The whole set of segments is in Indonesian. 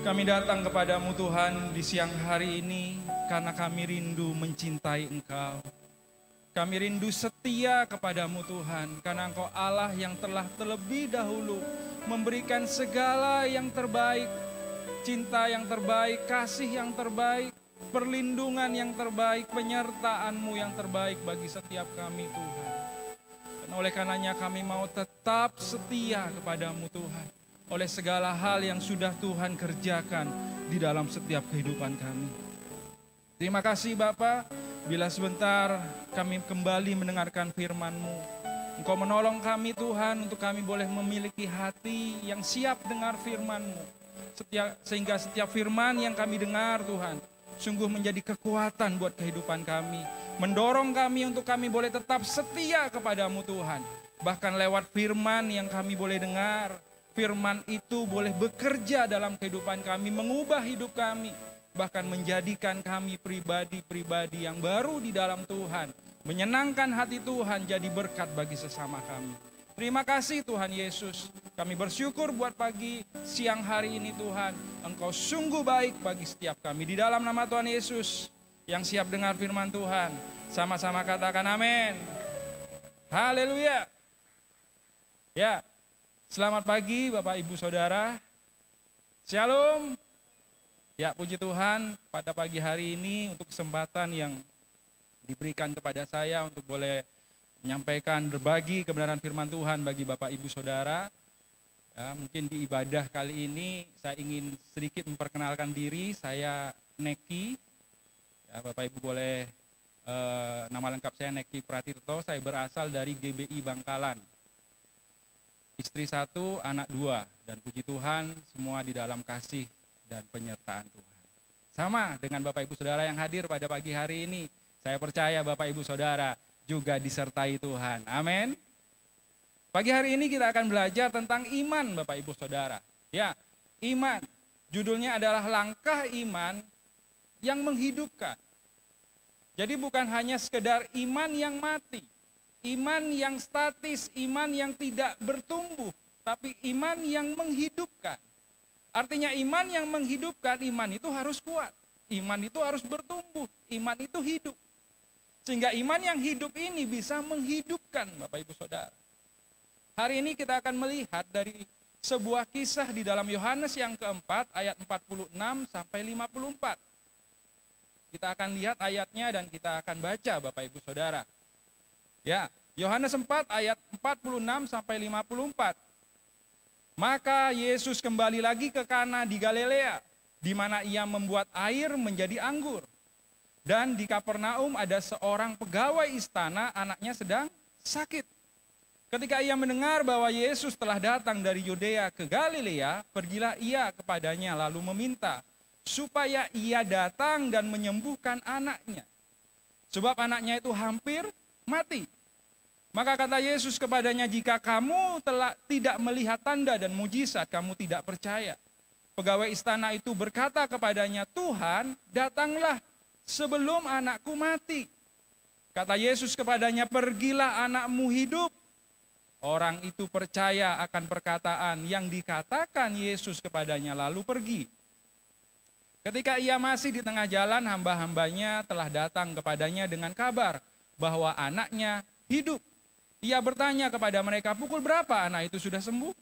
Kami datang kepadamu Tuhan di siang hari ini karena kami rindu mencintai Engkau. Kami rindu setia kepadamu Tuhan karena Engkau Allah yang telah terlebih dahulu memberikan segala yang terbaik, cinta yang terbaik, kasih yang terbaik, perlindungan yang terbaik, penyertaan-Mu yang terbaik bagi setiap kami Tuhan. Dan oleh karenanya kami mau tetap setia kepadamu Tuhan. Oleh segala hal yang sudah Tuhan kerjakan di dalam setiap kehidupan kami. Terima kasih Bapa, bila sebentar kami kembali mendengarkan firman-Mu. Engkau menolong kami Tuhan untuk kami boleh memiliki hati yang siap dengar firman-Mu. Sehingga setiap firman yang kami dengar Tuhan, sungguh menjadi kekuatan buat kehidupan kami. Mendorong kami untuk kami boleh tetap setia kepadamu Tuhan. Bahkan lewat firman yang kami boleh dengar, firman itu boleh bekerja dalam kehidupan kami, mengubah hidup kami, bahkan menjadikan kami pribadi-pribadi yang baru di dalam Tuhan, menyenangkan hati Tuhan, jadi berkat bagi sesama kami. Terima kasih Tuhan Yesus, kami bersyukur buat pagi siang hari ini Tuhan, Engkau sungguh baik bagi setiap kami. Di dalam nama Tuhan Yesus, yang siap dengar firman Tuhan, sama-sama katakan amin. Haleluya. Ya. Selamat pagi Bapak Ibu Saudara. Shalom. Ya puji Tuhan pada pagi hari ini untuk kesempatan yang diberikan kepada saya untuk boleh menyampaikan berbagi kebenaran firman Tuhan bagi Bapak Ibu Saudara. Ya, mungkin di ibadah kali ini saya ingin sedikit memperkenalkan diri. Saya Neki. Ya, Bapak Ibu boleh nama lengkap saya Neki Pratirto. Saya berasal dari GBI Bangkalan. Istri 1, anak 2, dan puji Tuhan semua di dalam kasih dan penyertaan Tuhan. Sama dengan Bapak Ibu Saudara yang hadir pada pagi hari ini, saya percaya Bapak Ibu Saudara juga disertai Tuhan. Amin. Pagi hari ini kita akan belajar tentang iman Bapak Ibu Saudara. Ya, iman. Judulnya adalah langkah iman yang menghidupkan. Jadi bukan hanya sekedar iman yang mati. Iman yang statis, iman yang tidak bertumbuh, tapi iman yang menghidupkan. Artinya iman yang menghidupkan, iman itu harus kuat. Iman itu harus bertumbuh, iman itu hidup. Sehingga iman yang hidup ini bisa menghidupkan Bapak Ibu Saudara. Hari ini kita akan melihat dari sebuah kisah di dalam Yohanes yang keempat, ayat 46 sampai 54. Kita akan lihat ayatnya dan kita akan baca Bapak Ibu Saudara. Ya, Yohanes 4 ayat 46 sampai 54. Maka Yesus kembali lagi ke Kana di Galilea, di mana ia membuat air menjadi anggur. Dan di Kapernaum ada seorang pegawai istana, anaknya sedang sakit. Ketika ia mendengar bahwa Yesus telah datang dari Yudea ke Galilea, pergilah ia kepadanya lalu meminta supaya ia datang dan menyembuhkan anaknya. Sebab anaknya itu hampir mati. Maka kata Yesus kepadanya, jika kamu tidak melihat tanda dan mujizat, kamu tidak percaya. Pegawai istana itu berkata kepadanya, Tuhan, datanglah sebelum anakku mati. Kata Yesus kepadanya, pergilah, anakmu hidup. Orang itu percaya akan perkataan yang dikatakan Yesus kepadanya, lalu pergi. Ketika ia masih di tengah jalan, hamba-hambanya telah datang kepadanya dengan kabar bahwa anaknya hidup. Ia bertanya kepada mereka, pukul berapa anak itu sudah sembuh?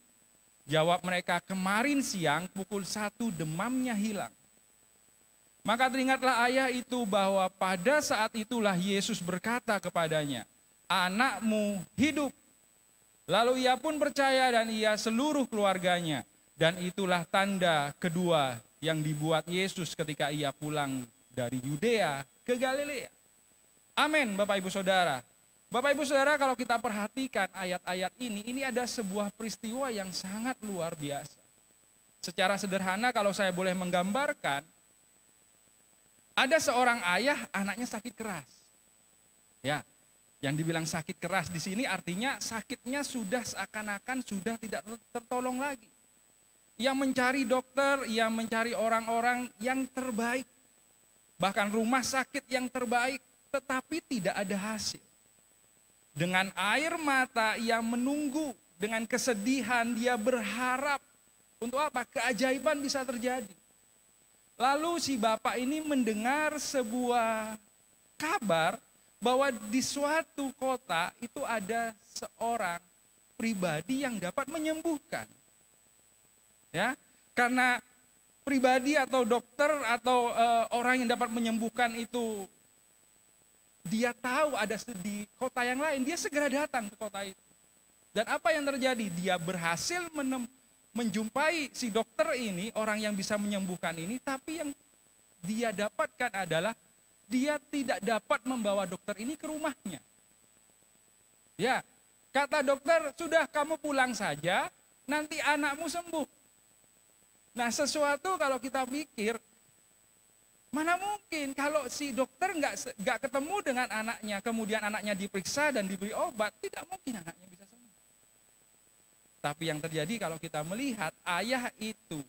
Jawab mereka, kemarin siang pukul 1 demamnya hilang. Maka teringatlah ayah itu bahwa pada saat itulah Yesus berkata kepadanya, anakmu hidup. Lalu ia pun percaya dan ia seluruh keluarganya. Dan itulah tanda kedua yang dibuat Yesus ketika ia pulang dari Yudea ke Galilea. Amin Bapak Ibu Saudara. Bapak Ibu Saudara, kalau kita perhatikan ayat-ayat ini ada sebuah peristiwa yang sangat luar biasa. Secara sederhana kalau saya boleh menggambarkan, ada seorang ayah anaknya sakit keras. Ya, yang dibilang sakit keras di sini artinya sakitnya sudah seakan-akan sudah tidak tertolong lagi. Ia mencari dokter, ia mencari orang-orang yang terbaik. Bahkan rumah sakit yang terbaik, tetapi tidak ada hasil. Dengan air mata ia menunggu, dengan kesedihan dia berharap. Untuk apa? Keajaiban bisa terjadi. Lalu si bapak ini mendengar sebuah kabar bahwa di suatu kota itu ada seorang pribadi yang dapat menyembuhkan. Ya, karena pribadi atau dokter atau orang yang dapat menyembuhkan itu dia tahu ada di kota yang lain, dia segera datang ke kota itu. Dan apa yang terjadi? Dia berhasil menjumpai si dokter ini, orang yang bisa menyembuhkan ini, tapi yang dia dapatkan adalah dia tidak dapat membawa dokter ini ke rumahnya. Ya, kata dokter, sudah kamu pulang saja, nanti anakmu sembuh. Nah, sesuatu kalau kita pikir, mana mungkin kalau si dokter nggak ketemu dengan anaknya, kemudian anaknya diperiksa dan diberi obat, tidak mungkin anaknya bisa sembuh. Tapi yang terjadi kalau kita melihat ayah itu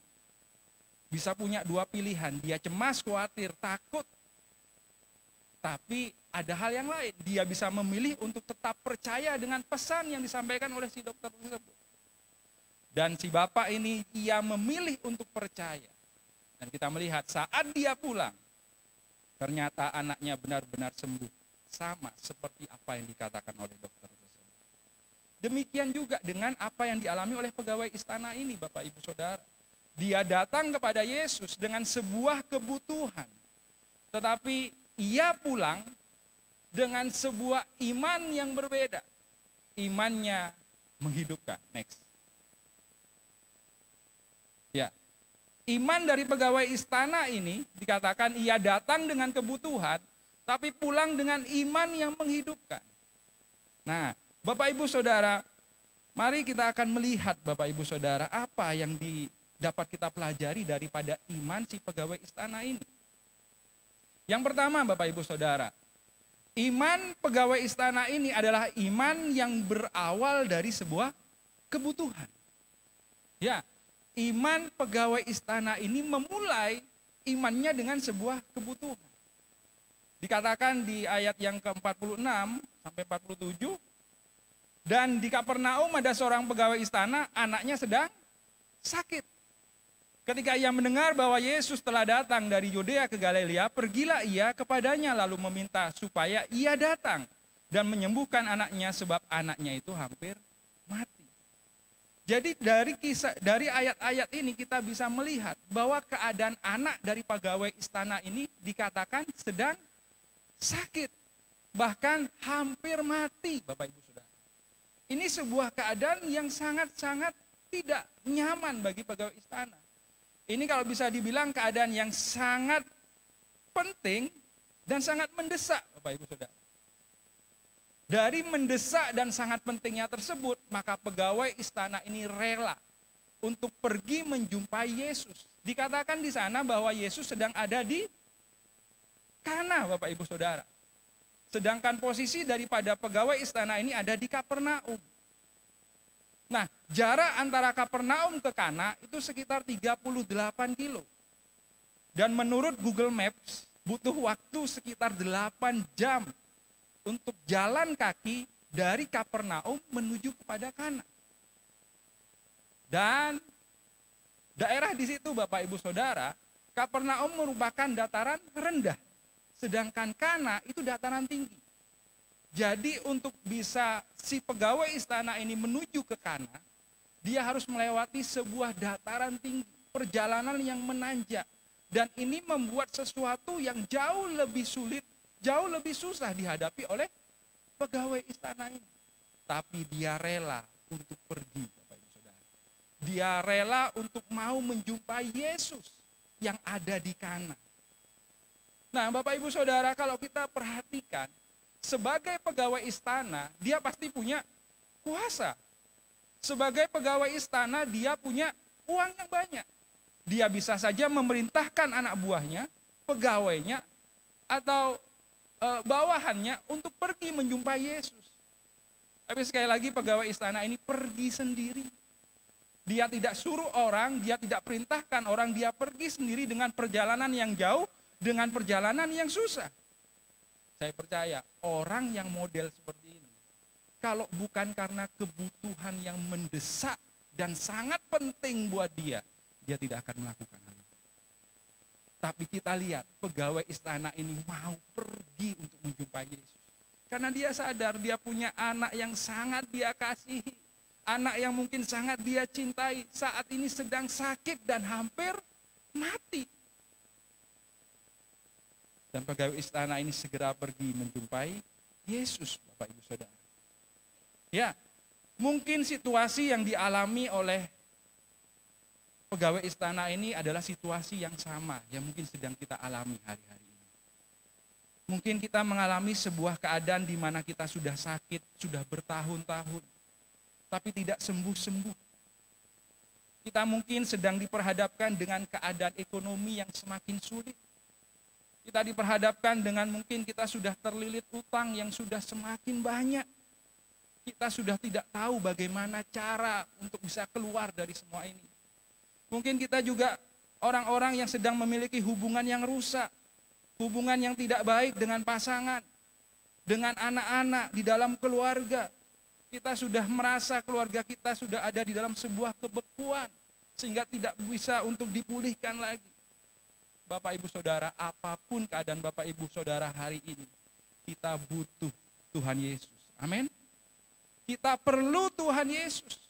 bisa punya dua pilihan, dia cemas, khawatir, takut. Tapi ada hal yang lain, dia bisa memilih untuk tetap percaya dengan pesan yang disampaikan oleh si dokter tersebut. Dan si bapak ini, ia memilih untuk percaya. Dan kita melihat saat dia pulang, ternyata anaknya benar-benar sembuh. Sama seperti apa yang dikatakan oleh dokter tersebut. Demikian juga dengan apa yang dialami oleh pegawai istana ini, Bapak Ibu Saudara. Dia datang kepada Yesus dengan sebuah kebutuhan. Tetapi ia pulang dengan sebuah iman yang berbeda. Imannya menghidupkan. Next. Ya. Iman dari pegawai istana ini dikatakan ia datang dengan kebutuhan, tapi pulang dengan iman yang menghidupkan. Nah, Bapak Ibu Saudara, mari kita akan melihat Bapak Ibu Saudara apa yang dapat kita pelajari daripada iman si pegawai istana ini. Yang pertama Bapak Ibu Saudara, iman pegawai istana ini adalah iman yang berawal dari sebuah kebutuhan. Ya, iman pegawai istana ini memulai imannya dengan sebuah kebutuhan. Dikatakan di ayat yang ke-46 sampai 47, dan di Kapernaum ada seorang pegawai istana, anaknya sedang sakit. Ketika ia mendengar bahwa Yesus telah datang dari Yudea ke Galilea, pergilah ia kepadanya lalu meminta supaya ia datang dan menyembuhkan anaknya sebab anaknya itu hampir mati. Jadi dari ayat-ayat ini kita bisa melihat bahwa keadaan anak dari pegawai istana ini dikatakan sedang sakit, bahkan hampir mati, Bapak Ibu Saudara. Ini sebuah keadaan yang sangat-sangat tidak nyaman bagi pegawai istana. Ini kalau bisa dibilang keadaan yang sangat penting dan sangat mendesak, Bapak Ibu Saudara. Dari mendesak dan sangat pentingnya tersebut, maka pegawai istana ini rela untuk pergi menjumpai Yesus. Dikatakan di sana bahwa Yesus sedang ada di Kana, Bapak Ibu Saudara. Sedangkan posisi daripada pegawai istana ini ada di Kapernaum. Nah, jarak antara Kapernaum ke Kana itu sekitar 38 kilo. Dan menurut Google Maps, butuh waktu sekitar 8 jam untuk jalan kaki dari Kapernaum menuju kepada Kana. Dan daerah di situ Bapak Ibu Saudara, Kapernaum merupakan dataran rendah, sedangkan Kana itu dataran tinggi. Jadi untuk bisa si pegawai istana ini menuju ke Kana, dia harus melewati sebuah dataran tinggi, perjalanan yang menanjak. Dan ini membuat sesuatu yang jauh lebih sulit, jauh lebih susah dihadapi oleh pegawai istana ini. Tapi dia rela untuk pergi, Bapak Ibu Saudara. Dia rela untuk mau menjumpai Yesus yang ada di Kana. Nah, Bapak Ibu Saudara, kalau kita perhatikan, sebagai pegawai istana, dia pasti punya kuasa. Sebagai pegawai istana, dia punya uang yang banyak. Dia bisa saja memerintahkan anak buahnya, pegawainya, atau bawahannya untuk pergi menjumpai Yesus. Tapi sekali lagi pegawai istana ini pergi sendiri. Dia tidak suruh orang, dia tidak perintahkan orang, dia pergi sendiri dengan perjalanan yang jauh, dengan perjalanan yang susah. Saya percaya orang yang model seperti ini, kalau bukan karena kebutuhan yang mendesak dan sangat penting buat dia tidak akan melakukan hal itu. Tapi kita lihat pegawai istana ini mau pergi untuk menjumpai Yesus. Karena dia sadar dia punya anak yang sangat dia kasihi. Anak yang mungkin sangat dia cintai. Saat ini sedang sakit dan hampir mati. Dan pegawai istana ini segera pergi menjumpai Yesus, Bapak Ibu Saudara. Ya, mungkin situasi yang dialami oleh pegawai istana ini adalah situasi yang sama yang mungkin sedang kita alami hari-hari ini. Mungkin kita mengalami sebuah keadaan di mana kita sudah sakit, sudah bertahun-tahun, tapi tidak sembuh-sembuh. Kita mungkin sedang diperhadapkan dengan keadaan ekonomi yang semakin sulit. Kita diperhadapkan dengan mungkin kita sudah terlilit utang yang sudah semakin banyak. Kita sudah tidak tahu bagaimana cara untuk bisa keluar dari semua ini. Mungkin kita juga orang-orang yang sedang memiliki hubungan yang rusak, hubungan yang tidak baik dengan pasangan, dengan anak-anak, di dalam keluarga. Kita sudah merasa keluarga kita sudah ada di dalam sebuah kebekuan, sehingga tidak bisa untuk dipulihkan lagi. Bapak Ibu Saudara, apapun keadaan Bapak Ibu Saudara hari ini, kita butuh Tuhan Yesus. Amin. Kita perlu Tuhan Yesus.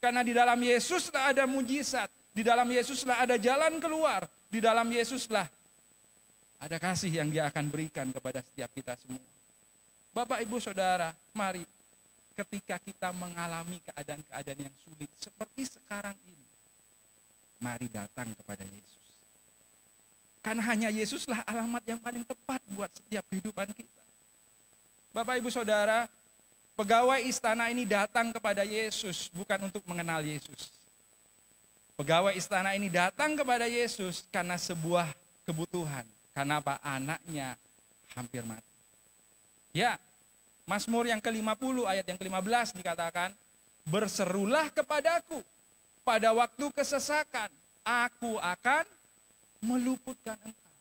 Karena di dalam Yesuslah ada mujizat. Di dalam Yesuslah ada jalan keluar. Di dalam Yesuslah ada kasih yang Dia akan berikan kepada setiap kita semua. Bapak Ibu Saudara, mari ketika kita mengalami keadaan-keadaan yang sulit seperti sekarang ini, mari datang kepada Yesus. Karena hanya Yesuslah alamat yang paling tepat buat setiap kehidupan kita. Bapak Ibu Saudara, pegawai istana ini datang kepada Yesus bukan untuk mengenal Yesus. Pegawai istana ini datang kepada Yesus karena sebuah kebutuhan. Karena apa? Anaknya hampir mati. Ya, Mazmur yang ke-50 ayat yang ke-15 dikatakan, berserulah kepadaku pada waktu kesesakan, aku akan meluputkan engkau.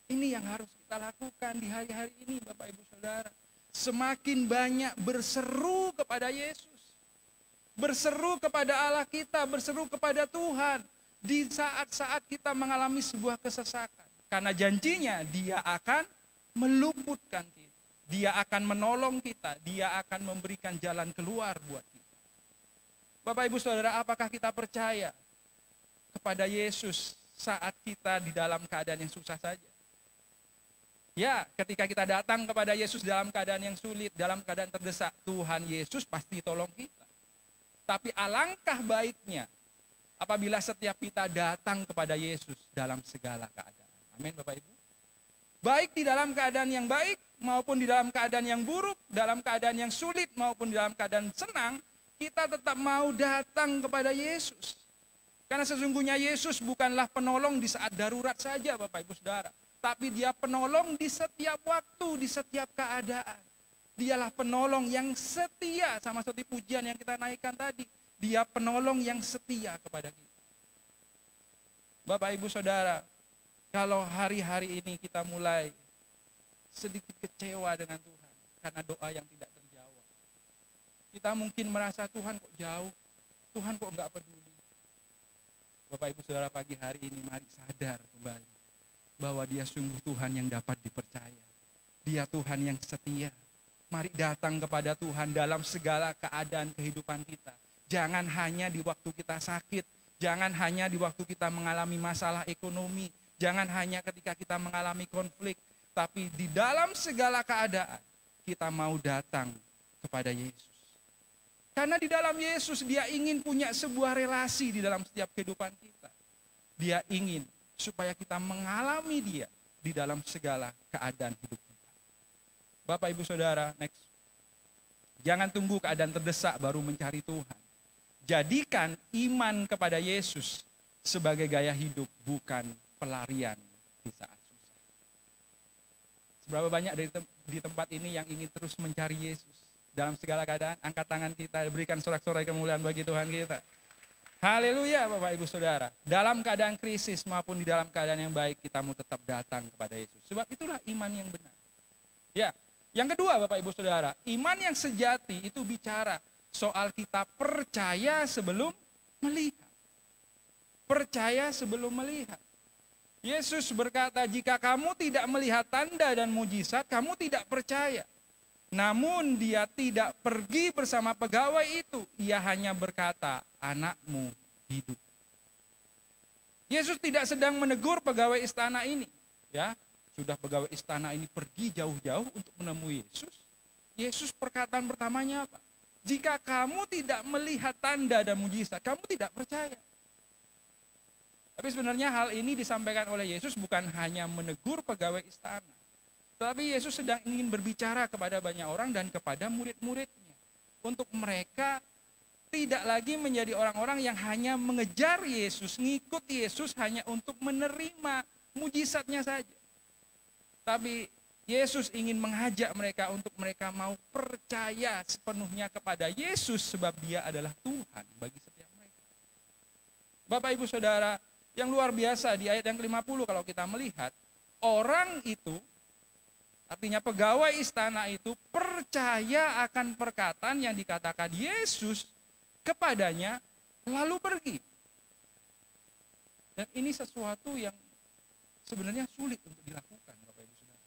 Ini yang harus kita lakukan di hari-hari ini, Bapak Ibu Saudara. Semakin banyak berseru kepada Yesus. Berseru kepada Allah kita, berseru kepada Tuhan. Di saat-saat kita mengalami sebuah kesesakan. Karena janjinya Dia akan meluputkan kita. Dia akan menolong kita. Dia akan memberikan jalan keluar buat kita. Bapak Ibu Saudara, apakah kita percaya kepada Yesus saat kita di dalam keadaan yang susah saja? Ya, ketika kita datang kepada Yesus dalam keadaan yang sulit, dalam keadaan terdesak, Tuhan Yesus pasti tolong kita. Tapi alangkah baiknya apabila setiap kita datang kepada Yesus dalam segala keadaan. Amin Bapak Ibu. Baik di dalam keadaan yang baik maupun di dalam keadaan yang buruk, dalam keadaan yang sulit maupun di dalam keadaan senang, kita tetap mau datang kepada Yesus. Karena sesungguhnya Yesus bukanlah penolong di saat darurat saja Bapak Ibu Saudara. Tapi Dia penolong di setiap waktu, di setiap keadaan. Dialah penolong yang setia, sama seperti pujian yang kita naikkan tadi. Dia penolong yang setia kepada kita. Bapak Ibu Saudara, kalau hari-hari ini kita mulai sedikit kecewa dengan Tuhan karena doa yang tidak terjawab. Kita mungkin merasa Tuhan kok jauh, Tuhan kok enggak peduli. Bapak Ibu Saudara, pagi hari ini mari sadar kembali bahwa Dia sungguh Tuhan yang dapat dipercaya. Dia Tuhan yang setia. Mari datang kepada Tuhan dalam segala keadaan kehidupan kita. Jangan hanya di waktu kita sakit. Jangan hanya di waktu kita mengalami masalah ekonomi. Jangan hanya ketika kita mengalami konflik. Tapi di dalam segala keadaan kita mau datang kepada Yesus. Karena di dalam Yesus Dia ingin punya sebuah relasi di dalam setiap kehidupan kita. Dia ingin supaya kita mengalami Dia di dalam segala keadaan hidup kita. Bapak Ibu Saudara, next. Jangan tunggu keadaan terdesak baru mencari Tuhan. Jadikan iman kepada Yesus sebagai gaya hidup, bukan pelarian di saat susah. Seberapa banyak di tempat ini yang ingin terus mencari Yesus dalam segala keadaan? Angkat tangan kita, berikan sorak-sorai kemuliaan bagi Tuhan kita. Haleluya Bapak Ibu Saudara. Dalam keadaan krisis maupun di dalam keadaan yang baik, kita mau tetap datang kepada Yesus. Sebab itulah iman yang benar. Ya. Yang kedua Bapak Ibu Saudara, iman yang sejati itu bicara soal kita percaya sebelum melihat. Percaya sebelum melihat. Yesus berkata, jika kamu tidak melihat tanda dan mujizat, kamu tidak percaya. Namun dia tidak pergi bersama pegawai itu. Ia hanya berkata, anakmu hidup. Yesus tidak sedang menegur pegawai istana ini. Ya, sudah pegawai istana ini pergi jauh-jauh untuk menemui Yesus. Yesus perkataan pertamanya apa? Jika kamu tidak melihat tanda dan mujizat, kamu tidak percaya. Tapi sebenarnya hal ini disampaikan oleh Yesus bukan hanya menegur pegawai istana. Tetapi Yesus sedang ingin berbicara kepada banyak orang dan kepada murid-muridnya. Untuk mereka tidak lagi menjadi orang-orang yang hanya mengejar Yesus, ngikut Yesus hanya untuk menerima mujizatnya saja. Tapi Yesus ingin mengajak mereka untuk mereka mau percaya sepenuhnya kepada Yesus sebab dia adalah Tuhan bagi setiap mereka. Bapak Ibu Saudara, yang luar biasa di ayat yang ke-50 kalau kita melihat, orang itu, artinya pegawai istana itu percaya akan perkataan yang dikatakan Yesus kepadanya lalu pergi. Dan ini sesuatu yang sebenarnya sulit untuk dilakukan, Bapak Ibu Saudara.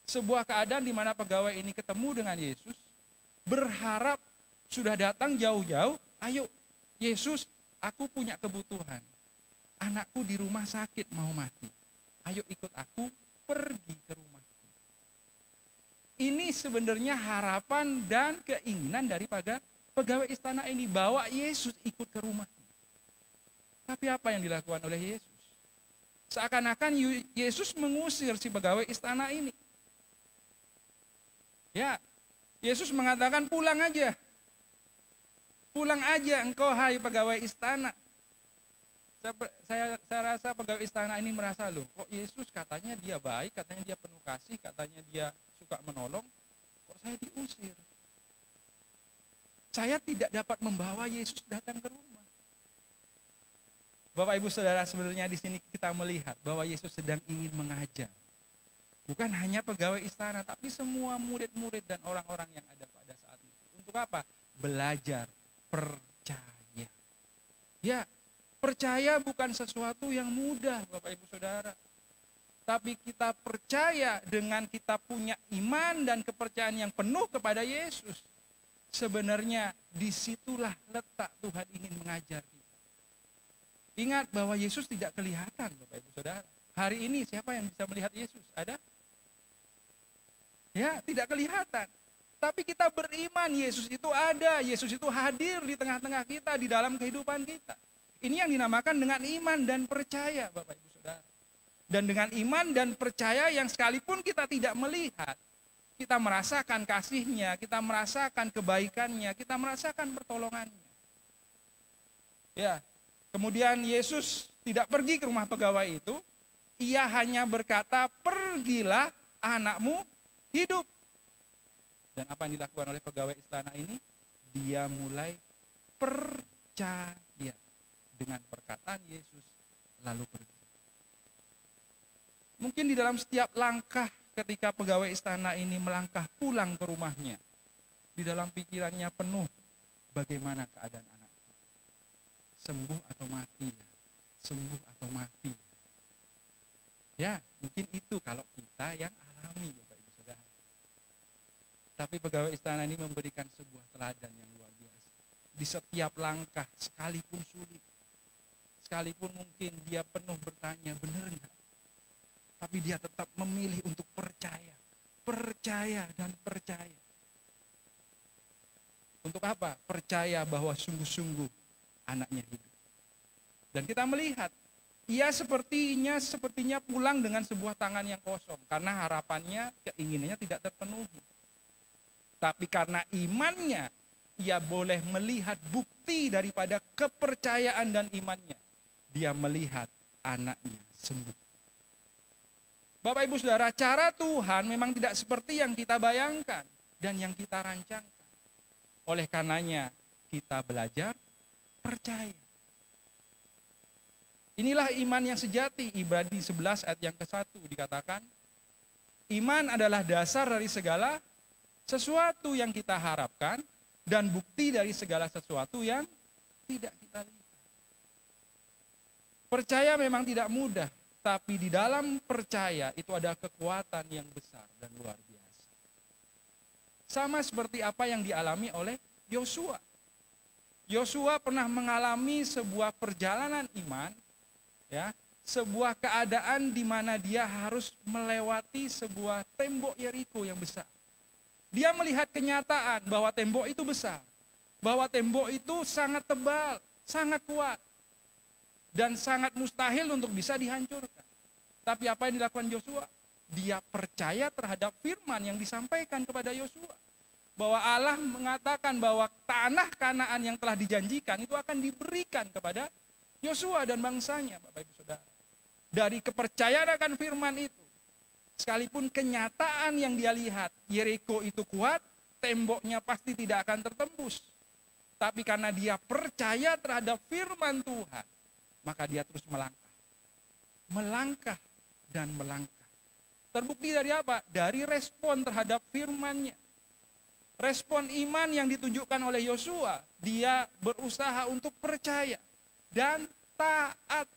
Sebuah keadaan di mana pegawai ini ketemu dengan Yesus, berharap sudah datang jauh-jauh, ayo Yesus, aku punya kebutuhan. Anakku di rumah sakit mau mati. Ayo ikut aku pergi ke rumahku. Ini sebenarnya harapan dan keinginan daripada pegawai istana ini, bawa Yesus ikut ke rumahnya. Tapi apa yang dilakukan oleh Yesus? Seakan-akan Yesus mengusir si pegawai istana ini. Ya, Yesus mengatakan pulang aja. Pulang aja engkau hai pegawai istana. Saya rasa pegawai istana ini merasa, loh, kok Yesus katanya dia baik, katanya dia penuh kasih, katanya dia suka menolong, kok saya diusir? Saya tidak dapat membawa Yesus datang ke rumah. Bapak Ibu Saudara, sebenarnya di sini kita melihat bahwa Yesus sedang ingin mengajar. Bukan hanya pegawai istana, tapi semua murid-murid dan orang-orang yang ada pada saat itu. Untuk apa? Belajar percaya. Ya, percaya bukan sesuatu yang mudah, Bapak Ibu Saudara. Tapi kita percaya dengan kita punya iman dan kepercayaan yang penuh kepada Yesus. Sebenarnya disitulah letak Tuhan ingin mengajar kita. Ingat bahwa Yesus tidak kelihatan, Bapak Ibu Saudara. Hari ini siapa yang bisa melihat Yesus? Ada? Ya, tidak kelihatan. Tapi kita beriman Yesus itu ada, Yesus itu hadir di tengah-tengah kita, di dalam kehidupan kita. Ini yang dinamakan dengan iman dan percaya, Bapak Ibu Saudara. Dan dengan iman dan percaya yang sekalipun kita tidak melihat, kita merasakan kasih-Nya, kita merasakan kebaikan-Nya, kita merasakan pertolongan-Nya. Ya, kemudian Yesus tidak pergi ke rumah pegawai itu, ia hanya berkata, pergilah anakmu hidup. Dan apa yang dilakukan oleh pegawai istana ini? Dia mulai percaya dengan perkataan Yesus, lalu pergi. Mungkin di dalam setiap langkah ketika pegawai istana ini melangkah pulang ke rumahnya, di dalam pikirannya penuh, bagaimana keadaan anakku? Sembuh atau mati? Sembuh atau mati? Ya, mungkin itu kalau kita yang alami, Bapak Ibu Saudara. Tapi pegawai istana ini memberikan sebuah teladan yang luar biasa. Di setiap langkah, sekalipun sulit, sekalipun mungkin dia penuh bertanya, benar enggak? Tapi dia tetap memilih untuk percaya. Percaya dan percaya. Untuk apa? Percaya bahwa sungguh-sungguh anaknya hidup. Dan kita melihat, ia sepertinya pulang dengan sebuah tangan yang kosong. Karena harapannya, keinginannya tidak terpenuhi. Tapi karena imannya, ia boleh melihat bukti daripada kepercayaan dan imannya. Dia melihat anaknya sembuh. Bapak Ibu Saudara, cara Tuhan memang tidak seperti yang kita bayangkan dan yang kita rancangkan. Oleh karenanya kita belajar percaya. Inilah iman yang sejati. Ibrani 11 ayat yang ke-1 dikatakan, iman adalah dasar dari segala sesuatu yang kita harapkan dan bukti dari segala sesuatu yang tidak kita lihat. Percaya memang tidak mudah, Tapi di dalam percaya itu ada kekuatan yang besar dan luar biasa. Sama seperti apa yang dialami oleh Yosua. Yosua pernah mengalami sebuah perjalanan iman, ya, sebuah keadaan di mana dia harus melewati sebuah tembok Yeriko yang besar. Dia melihat kenyataan bahwa tembok itu besar, bahwa tembok itu sangat tebal, sangat kuat, dan sangat mustahil untuk bisa dihancurkan. Tapi apa yang dilakukan Yosua? Dia percaya terhadap firman yang disampaikan kepada Yosua, bahwa Allah mengatakan bahwa tanah Kanaan yang telah dijanjikan itu akan diberikan kepada Yosua dan bangsanya, Bapak Ibu Saudara. Dari kepercayaan akan firman itu, sekalipun kenyataan yang dia lihat, Yeriko itu kuat, temboknya pasti tidak akan tertembus. Tapi karena dia percaya terhadap firman Tuhan, maka dia terus melangkah. Melangkah dan melangkah. Terbukti dari apa? Dari respon terhadap firman-Nya. Respon iman yang ditunjukkan oleh Yosua, dia berusaha untuk percaya dan taat.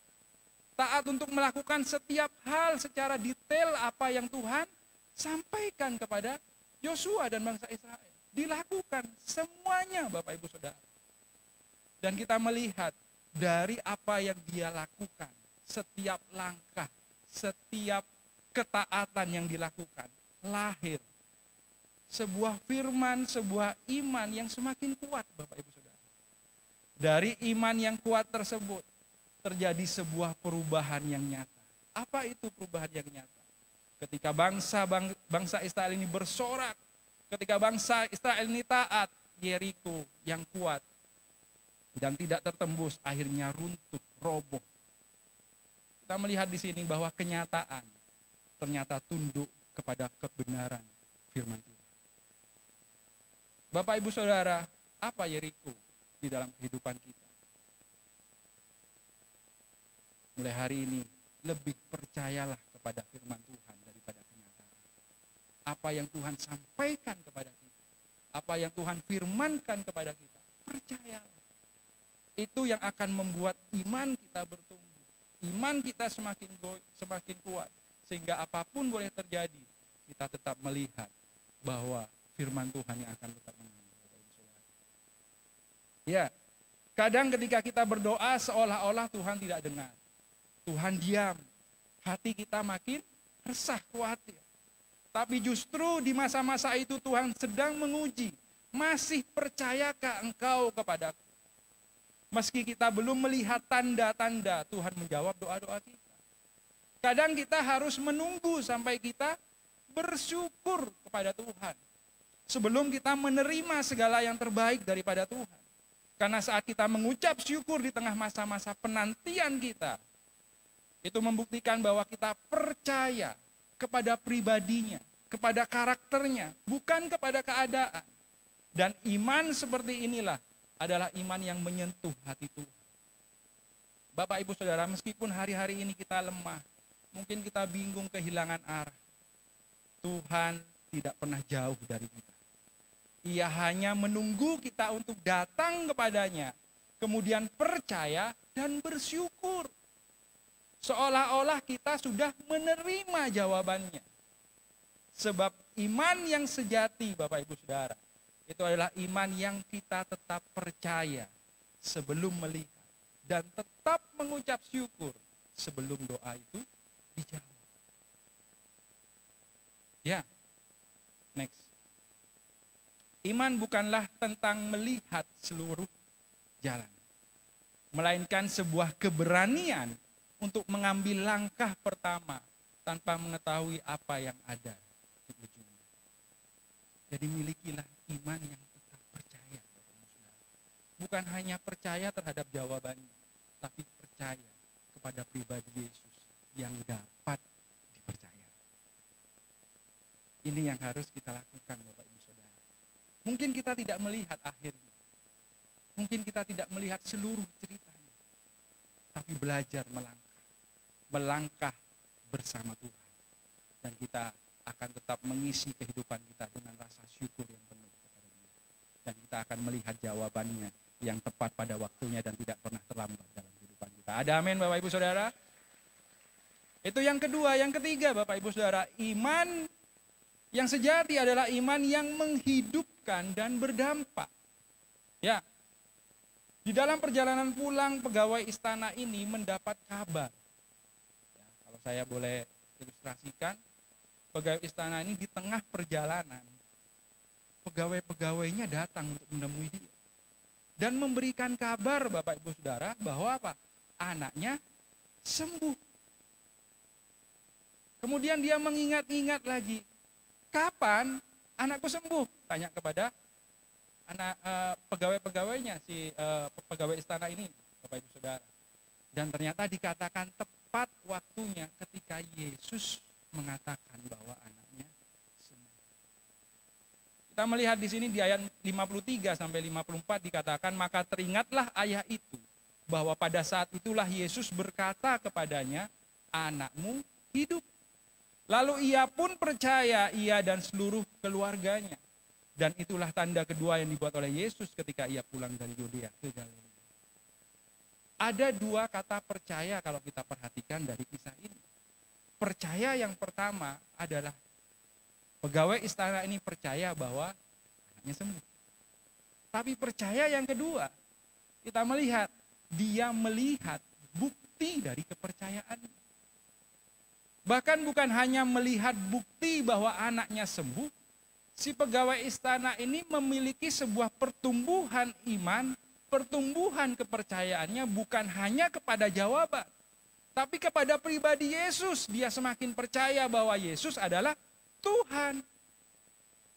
Taat untuk melakukan setiap hal secara detail apa yang Tuhan sampaikan kepada Yosua dan bangsa Israel. Dilakukan semuanya, Bapak Ibu Saudara. Dan kita melihat dari apa yang dia lakukan, setiap langkah, setiap ketaatan yang dilakukan, lahir sebuah firman, sebuah iman yang semakin kuat, Bapak Ibu Saudara. Dari iman yang kuat tersebut, terjadi sebuah perubahan yang nyata. Apa itu perubahan yang nyata? Ketika bangsa Israel ini bersorak, ketika bangsa Israel ini taat, Yeriko yang kuat dan tidak tertembus akhirnya runtuh, roboh. Kita melihat di sini bahwa kenyataan ternyata tunduk kepada kebenaran firman Tuhan. Bapak Ibu Saudara, apa Yeriko di dalam kehidupan kita? Mulai hari ini, lebih percayalah kepada firman Tuhan daripada kenyataan. Apa yang Tuhan sampaikan kepada kita, apa yang Tuhan firmankan kepada kita, percayalah. Itu yang akan membuat iman kita bertumbuh. Iman kita semakin kuat. Sehingga apapun boleh terjadi, kita tetap melihat bahwa firman Tuhan yang akan tetap menang. Ya, kadang ketika kita berdoa seolah-olah Tuhan tidak dengar. Tuhan diam, hati kita makin resah, khawatir. Tapi justru di masa-masa itu Tuhan sedang menguji, masih percayakah engkau kepadaku? Meski kita belum melihat tanda-tanda, Tuhan menjawab doa-doa kita. Kadang kita harus menunggu sampai kita bersyukur kepada Tuhan, sebelum kita menerima segala yang terbaik daripada Tuhan. Karena saat kita mengucap syukur di tengah masa-masa penantian kita, itu membuktikan bahwa kita percaya kepada pribadinya, kepada karakternya, bukan kepada keadaan. Dan iman seperti inilah adalah iman yang menyentuh hati Tuhan. Bapak Ibu Saudara, meskipun hari-hari ini kita lemah, mungkin kita bingung, kehilangan arah, Tuhan tidak pernah jauh dari kita. Ia hanya menunggu kita untuk datang kepadanya, kemudian percaya dan bersyukur. Seolah-olah kita sudah menerima jawabannya. Sebab iman yang sejati, Bapak Ibu Saudara, itu adalah iman yang kita tetap percaya sebelum melihat. Dan tetap mengucap syukur sebelum doa itu dijawab. Ya, next. Iman bukanlah tentang melihat seluruh jalan, melainkan sebuah keberanian untuk mengambil langkah pertama tanpa mengetahui apa yang ada di ujungnya. Jadi milikilah iman yang tetap percaya. Bukan hanya percaya terhadap jawabannya, tapi percaya kepada pribadi Yesus yang dapat dipercaya. Ini yang harus kita lakukan, Bapak Ibu Saudara. Mungkin kita tidak melihat akhirnya. Mungkin kita tidak melihat seluruh ceritanya. Tapi belajar melangkah bersama Tuhan. Dan kita akan tetap mengisi kehidupan kita dengan rasa syukur yang penuh kepada Dia. Dan kita akan melihat jawabannya yang tepat pada waktunya dan tidak pernah terlambat dalam kehidupan kita. Ada amin Bapak Ibu Saudara? Itu yang kedua. Yang ketiga Bapak Ibu Saudara, iman yang sejati adalah iman yang menghidupkan dan berdampak. Ya, di dalam perjalanan pulang pegawai istana ini mendapat kabar. Ya, kalau saya boleh ilustrasikan, pegawai istana ini di tengah perjalanan, pegawai-pegawainya datang untuk menemui dia. Dan memberikan kabar Bapak Ibu Saudara bahwa apa? Anaknya sembuh. Kemudian dia mengingat-ingat lagi, kapan anakku sembuh? Tanya kepada anak pegawai-pegawainya, pegawai istana ini, Bapak Ibu Saudara. Dan ternyata dikatakan tepat waktunya ketika Yesus mengatakan bahwa anaknya sembuh. Kita melihat di sini di ayat 53 sampai 54 dikatakan, maka teringatlah ayah itu bahwa pada saat itulah Yesus berkata kepadanya, anakmu hidup. Lalu ia pun percaya, ia dan seluruh keluarganya. Dan itulah tanda kedua yang dibuat oleh Yesus ketika ia pulang dari Yudea ke Galilea. Ada dua kata percaya kalau kita perhatikan dari kisah ini. Percaya yang pertama adalah pegawai istana ini percaya bahwa anaknya sembuh. Tapi percaya yang kedua, kita melihat, dia melihat bukti dari kepercayaannya. Bahkan bukan hanya melihat bukti bahwa anaknya sembuh, si pegawai istana ini memiliki sebuah pertumbuhan iman, pertumbuhan kepercayaannya bukan hanya kepada jawaban, tapi kepada pribadi Yesus. Dia semakin percaya bahwa Yesus adalah Tuhan.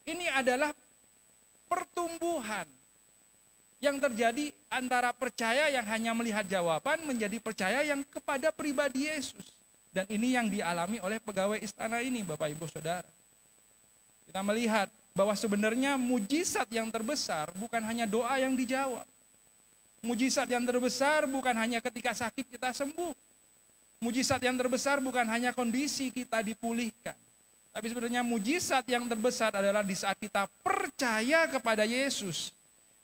Ini adalah pertumbuhan yang terjadi antara percaya yang hanya melihat jawaban menjadi percaya yang kepada pribadi Yesus. Dan ini yang dialami oleh pegawai istana ini, Bapak Ibu Saudara. Kita melihat bahwa sebenarnya mujizat yang terbesar bukan hanya doa yang dijawab. Mujizat yang terbesar bukan hanya ketika sakit kita sembuh. Mujizat yang terbesar bukan hanya kondisi kita dipulihkan. Tapi sebenarnya mujizat yang terbesar adalah di saat kita percaya kepada Yesus.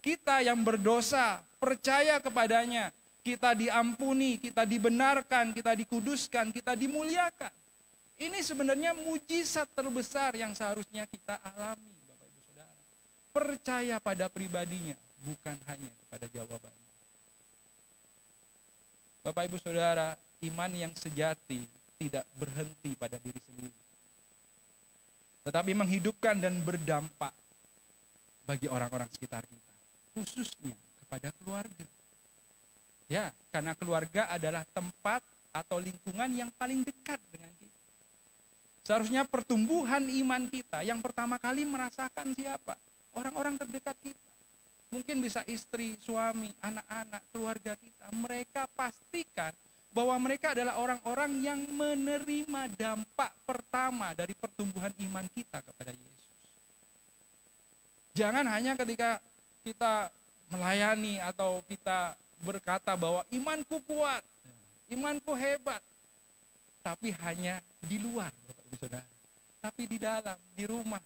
Kita yang berdosa, percaya kepadanya. Kita diampuni, kita dibenarkan, kita dikuduskan, kita dimuliakan. Ini sebenarnya mujizat terbesar yang seharusnya kita alami, Bapak Ibu Saudara. Percaya pada pribadinya, bukan hanya kepada jawabannya. Bapak Ibu Saudara, iman yang sejati tidak berhenti pada diri sendiri, tetapi menghidupkan dan berdampak bagi orang-orang sekitar kita, khususnya kepada keluarga. Ya, karena keluarga adalah tempat atau lingkungan yang paling dekat dengan kita. Seharusnya pertumbuhan iman kita yang pertama kali merasakan siapa? Orang-orang terdekat kita. Mungkin bisa istri, suami, anak-anak, keluarga kita. Mereka pastikan bahwa mereka adalah orang-orang yang menerima dampak pertama dari pertumbuhan iman kita kepada Yesus. Jangan hanya ketika kita melayani atau kita berkata bahwa imanku kuat, imanku hebat, tapi hanya di luar, Bapak Ibu Saudara. Tapi di dalam, di rumah,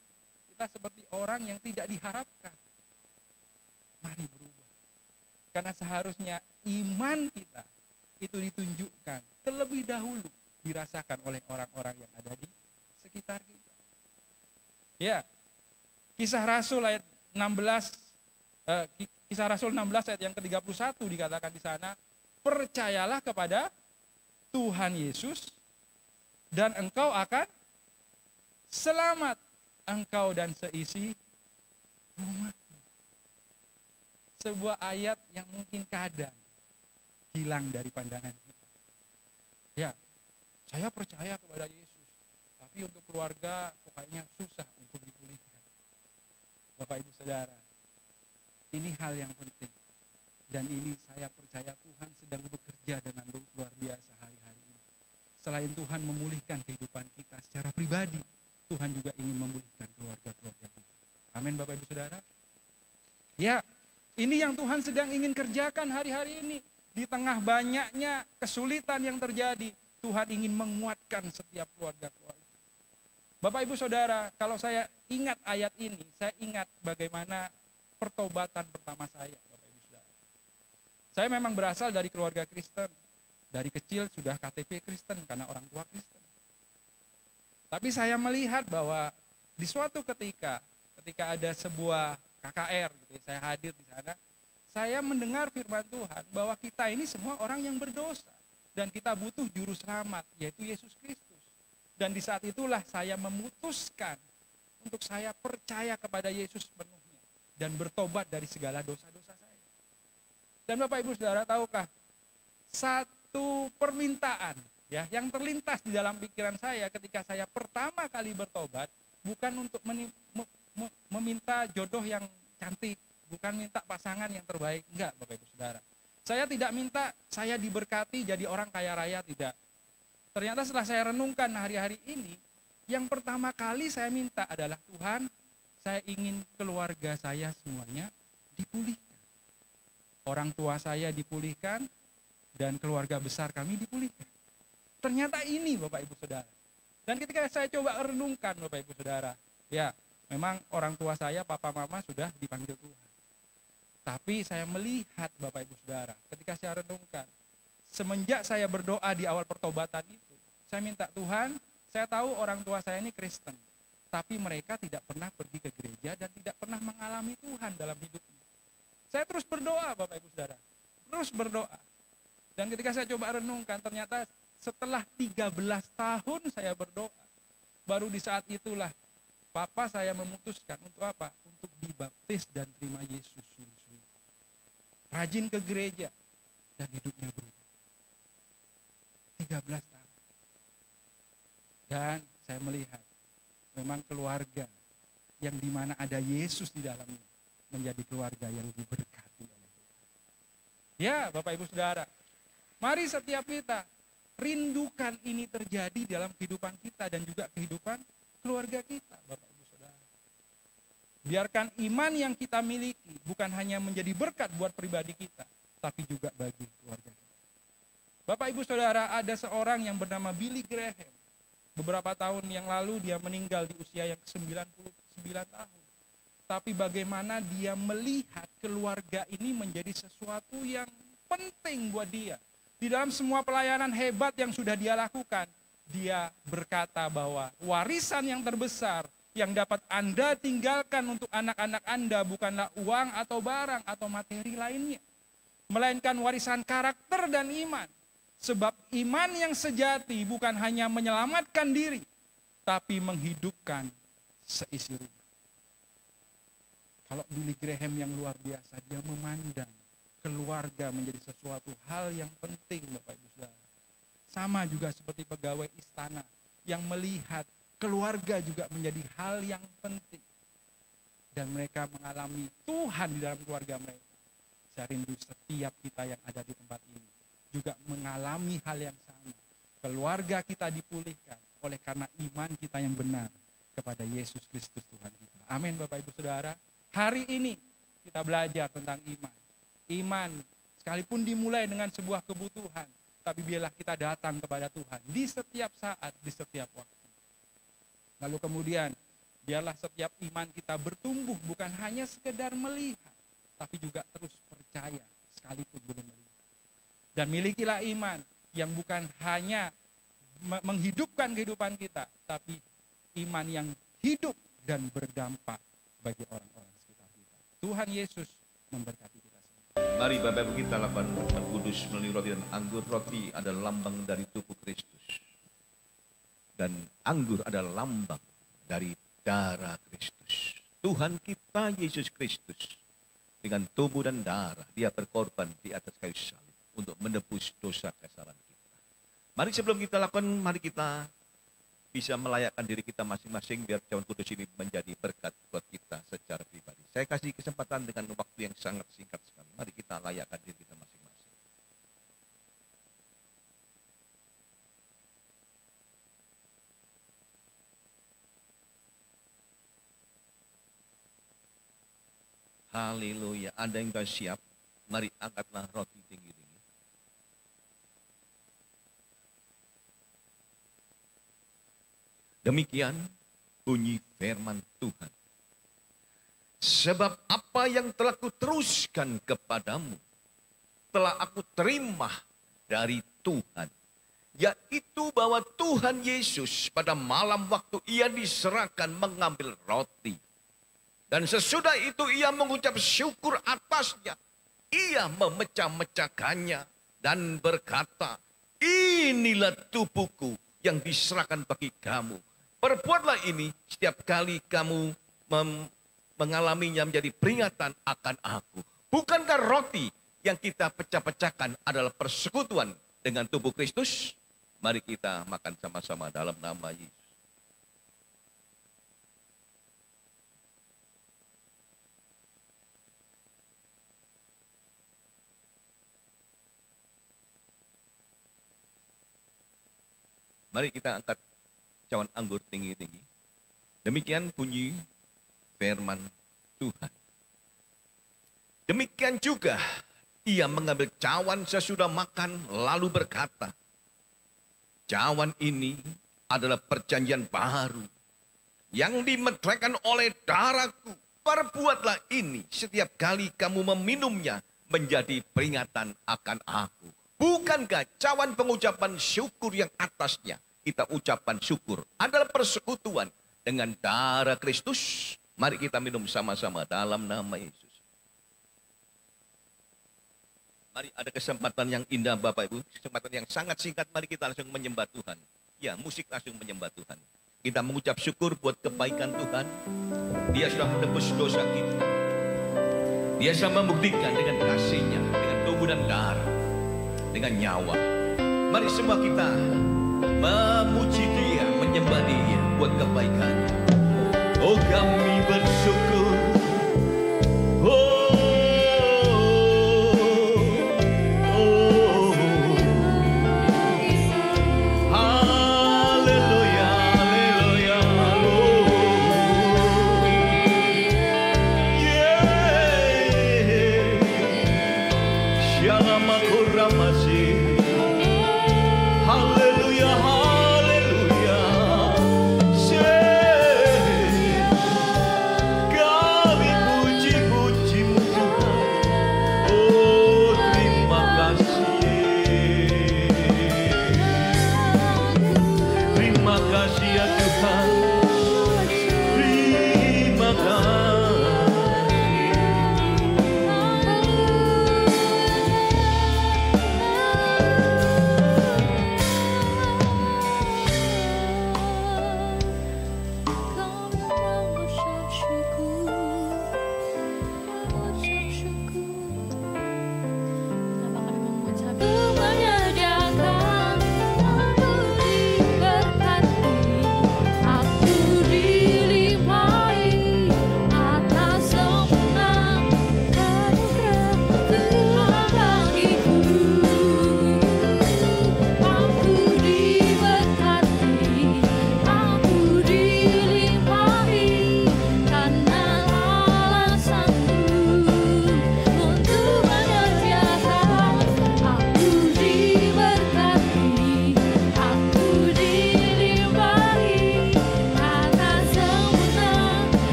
kita seperti orang yang tidak diharapkan. Mari berubah. Karena seharusnya iman kita itu ditunjukkan terlebih dahulu dirasakan oleh orang-orang yang ada di sekitar kita. Ya, Kisah Rasul ayat 16, Kisah Rasul 16 ayat yang ke-31 dikatakan di sana, percayalah kepada Tuhan Yesus dan engkau akan selamat, engkau dan seisi rumah. Sebuah ayat yang mungkin kadang hilang dari pandangan kita. Ya, saya percaya kepada Yesus, tapi untuk keluarga pokoknya susah untuk dipulihkan. Bapak Ibu Saudara, ini hal yang penting. Dan ini saya percaya Tuhan sedang bekerja dengan luar biasa hari-hari ini. Selain Tuhan memulihkan kehidupan kita secara pribadi, Tuhan juga ingin memulihkan keluarga-keluarga kita. Amin Bapak Ibu Saudara. Ya, ini yang Tuhan sedang ingin kerjakan hari-hari ini. Di tengah banyaknya kesulitan yang terjadi, Tuhan ingin menguatkan setiap keluarga-keluarga. Bapak Ibu Saudara, kalau saya ingat ayat ini, saya ingat bagaimana pertobatan pertama saya, Bapak Ibu Saudara. Saya memang berasal dari keluarga Kristen. Dari kecil sudah KTP Kristen karena orang tua Kristen. Tapi saya melihat bahwa di suatu ketika ada sebuah KKR, gitu, saya hadir di sana, saya mendengar firman Tuhan bahwa kita ini semua orang yang berdosa dan kita butuh juru selamat, yaitu Yesus Kristus. Dan di saat itulah saya memutuskan untuk saya percaya kepada Yesus sepenuhnya dan bertobat dari segala dosa-dosa saya. Dan Bapak Ibu Saudara, tahukah, satu permintaan ya yang terlintas di dalam pikiran saya ketika saya pertama kali bertobat, bukan untuk meminta jodoh yang cantik, bukan minta pasangan yang terbaik, enggak Bapak Ibu Saudara. Saya tidak minta saya diberkati jadi orang kaya raya, tidak. Ternyata setelah saya renungkan hari-hari ini, yang pertama kali saya minta adalah, Tuhan, saya ingin keluarga saya semuanya dipulihkan. Orang tua saya dipulihkan dan keluarga besar kami dipulihkan. Ternyata ini Bapak Ibu Saudara. Dan ketika saya coba renungkan Bapak Ibu Saudara, ya memang orang tua saya, papa mama sudah dipanggil Tuhan. Tapi saya melihat Bapak Ibu Saudara, ketika saya renungkan, semenjak saya berdoa di awal pertobatan itu, saya minta, Tuhan, saya tahu orang tua saya ini Kristen, tapi mereka tidak pernah pergi ke gereja dan tidak pernah mengalami Tuhan dalam hidupnya. Saya terus berdoa Bapak Ibu Saudara, terus berdoa. Dan ketika saya coba renungkan, ternyata setelah 13 tahun saya berdoa, baru di saat itulah papa saya memutuskan untuk apa? Untuk dibaptis dan terima Yesus sungguh-sungguh. Rajin ke gereja dan hidupnya berubah. 13 tahun. Dan saya melihat memang keluarga yang dimana ada Yesus di dalamnya menjadi keluarga yang diberkati oleh Tuhan. Ya Bapak Ibu Saudara, mari setiap kita rindukan ini terjadi dalam kehidupan kita dan juga kehidupan keluarga kita Bapak Ibu Saudara. Biarkan iman yang kita miliki bukan hanya menjadi berkat buat pribadi kita, tapi juga bagi keluarga kita. Bapak Ibu Saudara, ada seorang yang bernama Billy Graham. Beberapa tahun yang lalu dia meninggal di usia yang ke-99 tahun. Tapi bagaimana dia melihat keluarga ini menjadi sesuatu yang penting buat dia. Di dalam semua pelayanan hebat yang sudah dia lakukan, dia berkata bahwa warisan yang terbesar yang dapat Anda tinggalkan untuk anak-anak Anda bukanlah uang atau barang atau materi lainnya, melainkan warisan karakter dan iman. Sebab iman yang sejati bukan hanya menyelamatkan diri, tapi menghidupkan seisi rumah. Kalau Billy Graham yang luar biasa, dia memandang keluarga menjadi sesuatu hal yang penting Bapak Ibu Saudara. Sama juga seperti pegawai istana yang melihat keluarga juga menjadi hal yang penting. Dan mereka mengalami Tuhan di dalam keluarga mereka. Saya rindu setiap kita yang ada di tempat ini juga mengalami hal yang sama. Keluarga kita dipulihkan oleh karena iman kita yang benar kepada Yesus Kristus Tuhan kita. Amin Bapak Ibu Saudara. Hari ini kita belajar tentang iman. Iman sekalipun dimulai dengan sebuah kebutuhan, tapi biarlah kita datang kepada Tuhan di setiap saat, di setiap waktu. Lalu kemudian biarlah setiap iman kita bertumbuh bukan hanya sekedar melihat, tapi juga terus percaya sekalipun belum melihat. Dan milikilah iman yang bukan hanya menghidupkan kehidupan kita, tapi iman yang hidup dan berdampak bagi orang-orang sekitar kita. Tuhan Yesus memberkati kita semua. Mari Bapak Ibu kita lakukan Roh Kudus melalui roti dan anggur. Roti adalah lambang dari tubuh Kristus. Dan anggur adalah lambang dari darah Kristus. Tuhan kita Yesus Kristus dengan tubuh dan darah, dia berkorban di atas kayu salib untuk menebus dosa kesalahan kita. Mari sebelum kita lakukan, mari kita bisa melayakkan diri kita masing-masing biar Cawan Kudus ini menjadi berkat buat kita secara pribadi. Saya kasih kesempatan dengan waktu yang sangat singkat sekali. Mari kita layakkan diri kita masing-masing. Haleluya. Ada yang sudah siap? Mari angkatlah roti tinggi-tinggi. Demikian bunyi firman Tuhan. Sebab apa yang telah kuteruskan kepadamu, telah aku terima dari Tuhan. Yaitu bahwa Tuhan Yesus pada malam waktu ia diserahkan mengambil roti. Dan sesudah itu ia mengucap syukur atasnya. Ia memecah-mecahkannya dan berkata, inilah tubuhku yang diserahkan bagi kamu. Perbuatlah ini setiap kali kamu mengalaminya menjadi peringatan akan aku. Bukankah roti yang kita pecah-pecahkan adalah persekutuan dengan tubuh Kristus? Mari kita makan sama-sama dalam nama Yesus. Mari kita angkat cawan anggur tinggi-tinggi. Demikian bunyi firman Tuhan. Demikian juga ia mengambil cawan sesudah makan lalu berkata, cawan ini adalah perjanjian baru yang dimeteraikan oleh darahku. Perbuatlah ini setiap kali kamu meminumnya menjadi peringatan akan aku. Bukankah cawan pengucapan syukur yang atasnya kita ucapan syukur adalah persekutuan dengan darah Kristus? Mari kita minum sama-sama dalam nama Yesus. Mari, ada kesempatan yang indah Bapak Ibu, kesempatan yang sangat singkat, mari kita langsung menyembah Tuhan. Ya, musik langsung menyembah Tuhan. Kita mengucap syukur buat kebaikan Tuhan. Dia sudah menebus dosa kita. Dia sudah membuktikan dengan kasih-Nya, dengan tubuh dan darah, dengan nyawa. Mari semua kita memuji Dia, menyembah Dia buat kebaikannya. Oh, kami bersyukur